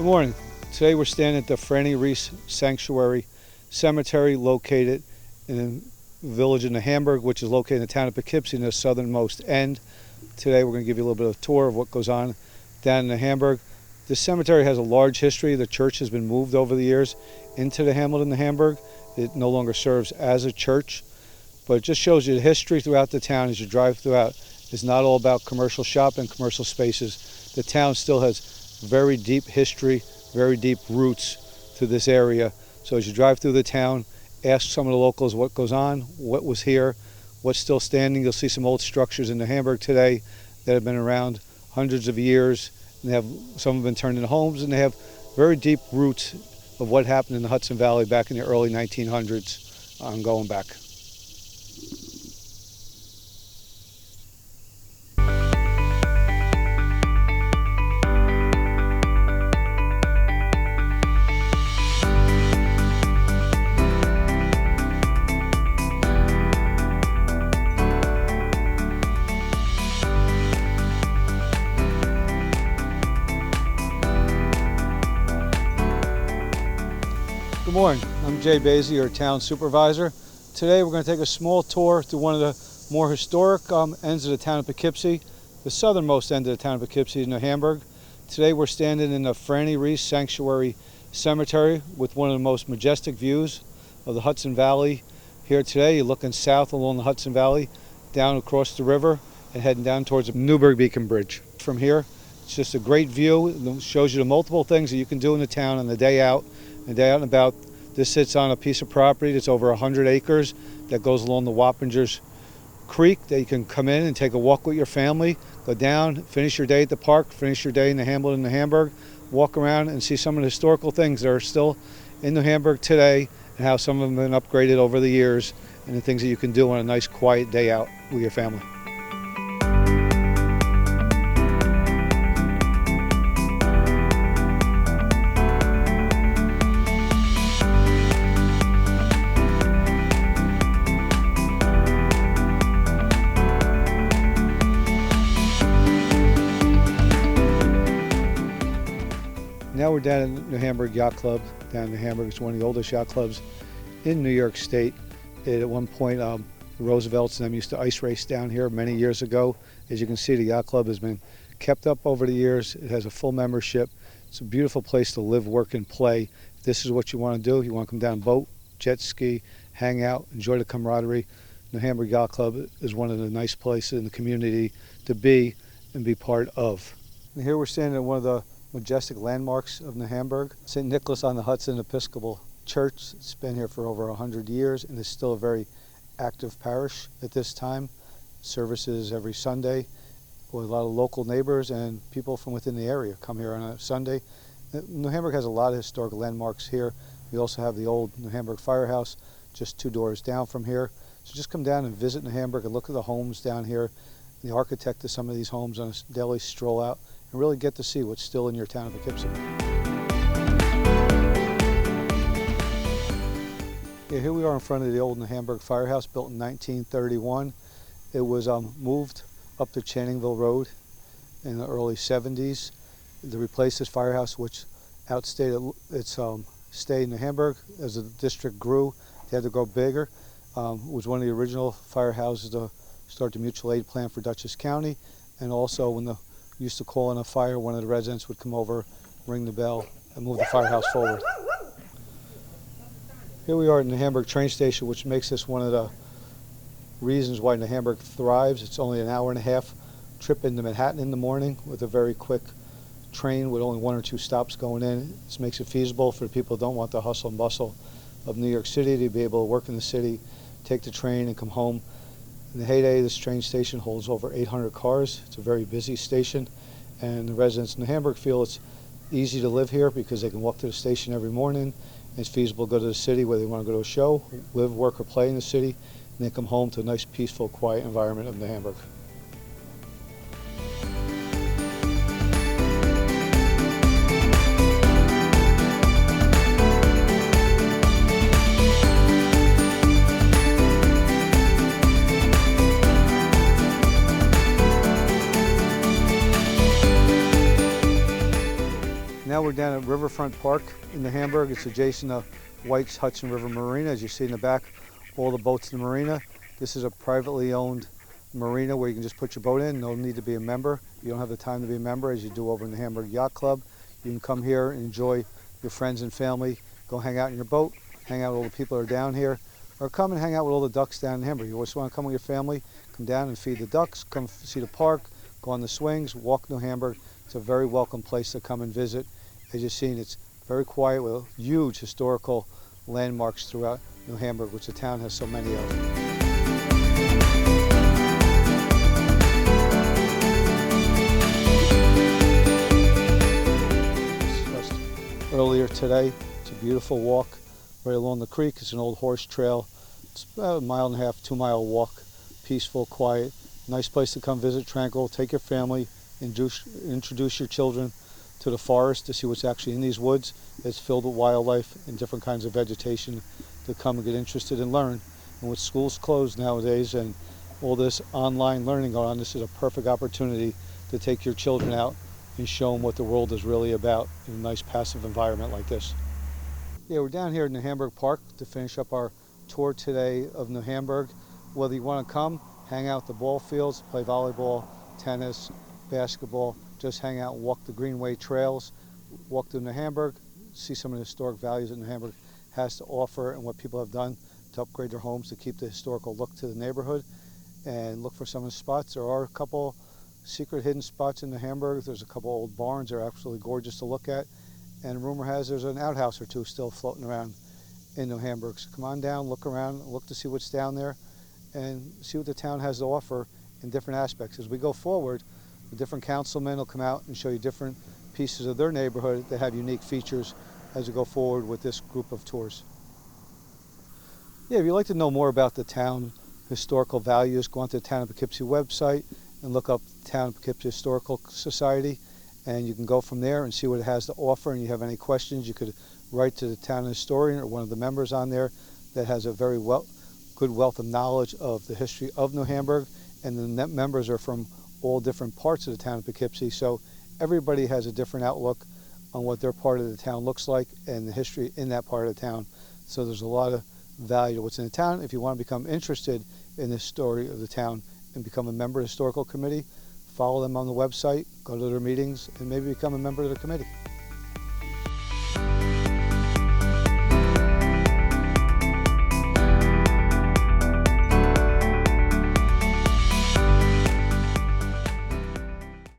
morning. Today we're standing at the Frannie Reese Sanctuary Cemetery located in a village in Hamburg, which is located in the town of Poughkeepsie in the southernmost end. Today we're going to give you a little bit of a tour of what goes on down in Hamburg. This cemetery has a large history. The church has been moved over the years into the hamlet in Hamburg. It no longer serves as a church, but it just shows you the history throughout the town as you drive throughout. It's not all about commercial shopping, commercial spaces. The town still has very deep history, very deep roots to this area. So as you drive through the town, ask some of the locals what goes on, what was here, what's still standing. You'll see some old structures in Hamburg today that have been around hundreds of years. And they have, some have been turned into homes, and they have very deep roots of what happened in the Hudson Valley back in the early 1900s going back. Good morning, I'm Baisley, your town supervisor. Today we're going to take a small tour through one of the more historic ends of the town of Poughkeepsie, the southernmost end of the town of Poughkeepsie in Hamburg. Today we're standing in the Frannie Reese Sanctuary Cemetery with one of the most majestic views of the Hudson Valley. Here today you're looking south along the Hudson Valley, down across the river and heading down towards the Newburgh Beacon Bridge. From here it's just a great view. It shows you the multiple things that you can do in the town on the day out. And day out and about. This sits on a piece of property that's over 100 acres that goes along the Wappingers Creek that you can come in and take a walk with your family, go down, finish your day at the park, finish your day in the hamlet in Hamburg, walk around and see some of the historical things that are still in Hamburg today and how some of them have been upgraded over the years and the things that you can do on a nice quiet day out with your family. Now we're down at the Hamburg Yacht Club. Down in Hamburg, it's one of the oldest yacht clubs in New York State. At one point, the Roosevelts and them used to ice race down here many years ago. As you can see, the yacht club has been kept up over the years. It has a full membership. It's a beautiful place to live, work, and play. If this is what you want to do, you want to come down, boat, jet ski, hang out, enjoy the camaraderie. The Hamburg Yacht Club is one of the nice places in the community to be and be part of. And here we're standing at one of the majestic landmarks of Hamburg, St. Nicholas on the Hudson Episcopal Church. It's been here for over 100 years and is still a very active parish at this time. Services every Sunday with a lot of local neighbors and people from within the area come here on a Sunday. New Hamburg has a lot of historic landmarks here. We also have the old New Hamburg firehouse just 2 doors down from here. So just come down and visit New Hamburg and look at the homes down here, the architect of some of these homes on a daily stroll out, and really get to see what's still in your town of Poughkeepsie. Yeah, here we are in front of the old New Hamburg firehouse, built in 1931. It was moved up to Channingville Road in the early 70s to replace this firehouse, which outstayed its stay in New Hamburg. As the district grew, they had to go bigger. It was one of the original firehouses to start the mutual aid plan for Dutchess County, and also when the used to call in a fire, one of the residents would come over, ring the bell, and move the firehouse forward. Here we are in the Hamburg train station, which makes this one of the reasons why New Hamburg thrives. It's only an hour-and-a-half trip into Manhattan in the morning with a very quick train with only 1 or 2 stops going in. This makes it feasible for people who don't want the hustle and bustle of New York City to be able to work in the city, take the train, and come home. In the heyday, this train station holds over 800 cars. It's a very busy station, and the residents in Hamburg feel it's easy to live here because they can walk to the station every morning. And it's feasible to go to the city where they want to go to a show, live, work, or play in the city, and then come home to a nice, peaceful, quiet environment of Hamburg. Now we're down at Riverfront Park in the Hamburg. It's adjacent to White's Hudson River Marina. As you see in the back, all the boats in the marina. This is a privately owned marina where you can just put your boat in. No need to be a member. You don't have the time to be a member as you do over in the Hamburg Yacht Club. You can come here and enjoy your friends and family. Go hang out in your boat, hang out with all the people that are down here, or come and hang out with all the ducks down in Hamburg. You always want to come with your family, come down and feed the ducks, come see the park, go on the swings, walk New Hamburg. It's a very welcome place to come and visit. As you've seen, it's very quiet with huge historical landmarks throughout New Hamburg, which the town has so many of. Earlier today, it's a beautiful walk right along the creek. It's an old horse trail. It's about a 1.5 mile, 2 mile walk. Peaceful, quiet, nice place to come visit, tranquil. Take your family, introduce your children to the forest to see what's actually in these woods. It's filled with wildlife and different kinds of vegetation to come and get interested and learn. And with schools closed nowadays and all this online learning going on, this is a perfect opportunity to take your children out and show them what the world is really about in a nice passive environment like this. Yeah, we're down here in the Hamburg Park to finish up our tour today of New Hamburg. Whether you want to come, hang out at the ball fields, play volleyball, tennis, basketball, just hang out and walk the Greenway trails, walk through New Hamburg, see some of the historic values that New Hamburg has to offer and what people have done to upgrade their homes to keep the historical look to the neighborhood, and look for some of the spots. There are a couple secret hidden spots in New Hamburg. There's a couple old barns that are absolutely gorgeous to look at, and rumor has there's an outhouse or two still floating around in New Hamburg. So come on down, look around, look to see what's down there, and see what the town has to offer in different aspects. As we go forward, the different councilmen will come out and show you different pieces of their neighborhood that have unique features as we go forward with this group of tours. Yeah, if you'd like to know more about the town historical values, go onto the Town of Poughkeepsie website and look up Town of Poughkeepsie Historical Society, and you can go from there and see what it has to offer. And you have any questions, you could write to the town historian or one of the members on there that has a very good wealth of knowledge of the history of New Hamburg. And the members are from all different parts of the town of Poughkeepsie, so everybody has a different outlook on what their part of the town looks like and the history in that part of the town. So there's a lot of value to what's in the town. If you want to become interested in the story of the town and become a member of the historical committee, follow them on the website, go to their meetings, and maybe become a member of the committee.